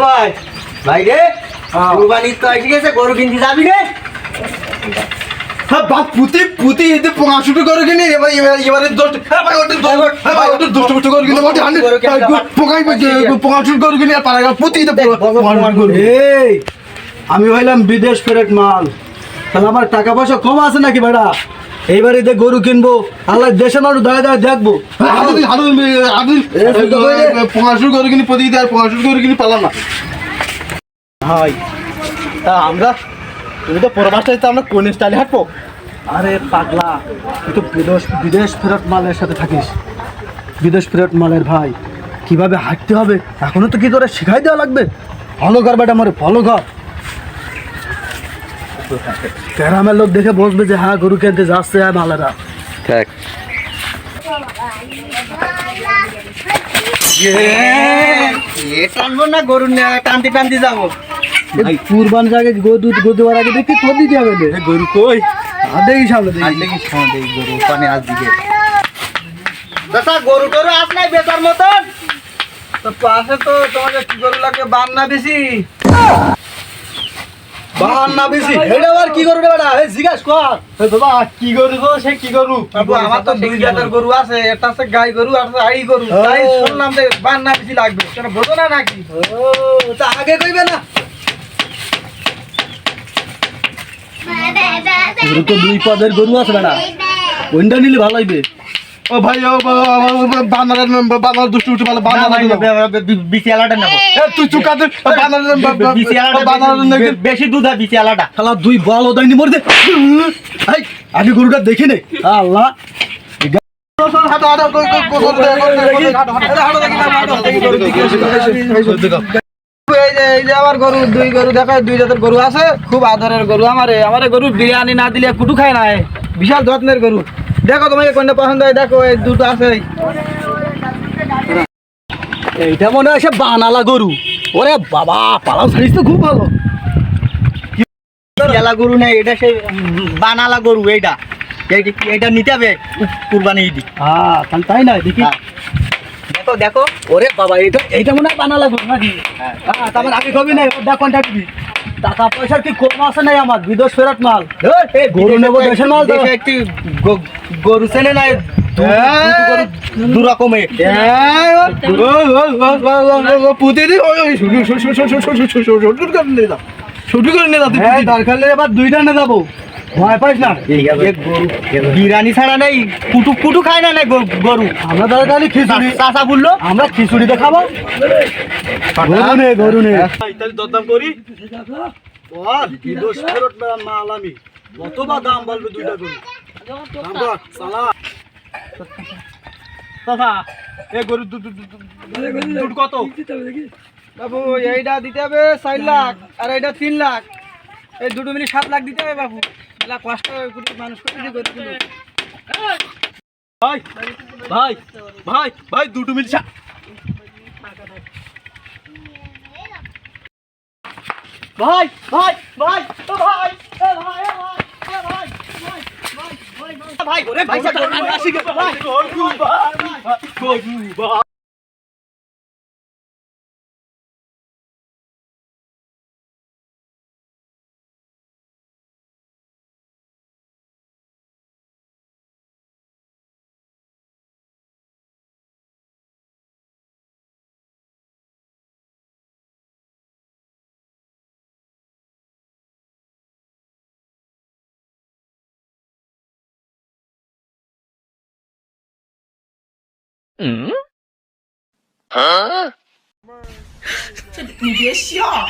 ভাই ভাই রে কুরবানি তো এসে গেছে, গরু কিনতে যাবি রে? হ্যাঁ বাপ পুতি পুতি এতে পোঙা শুরু করে কিনে এবারে দোস্ত হ্যাঁ ভাই ওটা দোস্ত করে কিনে ওটা হান্ডি পোঙাই পোঙা শুরু করে কিনে আর পারা পুতি এতে পোঙা করে। এই আমি হইলাম বিদেশ ফেরত মাল, তাহলে আমার টাকা পয়সা কম আছে নাকি বেটা? এইবারে যে গরু কিনবো আল্লাহ দেশের মানুষ দাঁড়িয়ে দাঁড়িয়ে দেখবো। পোঙা শুরু করে কিনে প্রতি আর পোঙা শুরু করে কিনে পালাম না ভাই তা আমরা, তুমি তো পরমাসটা আমরা কোন স্টাইলে হাঁটবো? আরে পাগলা, তুই তো বিদেশ ফেরত মালের সাথে থাকিস। বিদেশ ফেরত মালের ভাই কিভাবে হাঁটতে হবে এখনো তো কি করে শিখাই দেওয়া লাগবে। ফলো কর বেটা, মরে ফলো কর। গ্রামের লোক দেখে বসবে যে হ্যাঁ গরু কিনতে যাচ্ছে হ্যাঁ মালেরা। ঠিক টানবো না গরু টানতে টানতে যাবো। কুরবান জায়গায় গরু দেওয়ার আগে দেখি তোর দিতে হবে গরু কই? দেখি সামনে দেখিস গরু পানি আজ দিকে গরু টরু আস নাই বেচার মতন তো আছে তো। তোমাকে কি গরু লাগবে? বান্না বেশি বাহান্না বেশি হেডে আবার কি গরু রে বেটা? এই জিজ্ঞাসা কর বাবা কি গরু গো সে কি গরু? বাবু আমার তো দুই জাতের গরু আছে, একটা আছে গাই গরু আর একটা আই গরু। তাই শুনলাম যে বান্না বেশি লাগবে, কেন বোঝো না নাকি? ও তা আগে কইবে না। গরু তো দুই পদের গরু আছে বেটা, কোনটা নিলে ভালো হইবে? ও ভাই ও বানার দুষ্টু উঠে পালা বানার বিসিয়ালাটা নেবো। তুই চুকাতে বানার বেশি দুধ হয় বিসিয়ালাটা। শালা দুই বল ওদাইনি মরে দে। এই আগে গরুটা দেখি নে। আল্লাহ এই যে আমার গরু দুই গরু দেখো, দুই জাতের গরু আছে, খুব আদরের গরু। আমার গরু বিরিয়ানি না দিলে কুটু খায় না, বিশাল যত্নের গরু। দেখো তোমাকে কোনটা পছন্দ হয়, দেখো এই দুটো আছে। এইটা মনে হয় সে বানালা গরু। ওরে বাবা পালাও ছাড়িস তো খুব ভালো। বিয়ালা গরু নেই, এটা সেই বানালা গরু। এইটা নিতে হবে কুরবানি ঈদ। হ্যাঁ তাহলে তাই না দেখি। দেখো দেখো, ওরে বাবা এইটা মনে হয় বানালা গরু নাকি? হ্যাঁ তারপর আগে কবি নাই ওটা কোনটা দিবি? টাকা পয়সার কি কম আছে নাই আমার? বিদেশ ফেরত মাল গরু নেবো, দেশের মাল তো। একটি গরু চেনে নাই দু রকমের। দরকার এবার দুইটা না যাবো, ভয় পাইস না। বিরিয়ানি ছাড়া নেই, কুটু কুটু খায় না গরু। আমরা দরকার খিচুড়ি, চাচা বললো আমরা খিচুড়িতে খাবো। গরু নে তাহলে দরদাম করি। বল বিদেশ ফেরত মাল আমি কতবা দাম বলবে দুইটা গরু? দাম বল সালা। চাচা এই গরু দুধ কত? বাবু এইটা দিতে হবে 4 লাখ আর এইটা 3 লাখ, এই দুটো মিলে 7 লাখ দিতে হবে বাবু। এলা কষ্ট মানুষ করে গরুগুলো। ভাই ভাই ভাই ভাই দুটো মিল ভাই ভাই ভাই ও ভাই ভাই ওরে ভাই আসি গে ভাই।你别笑。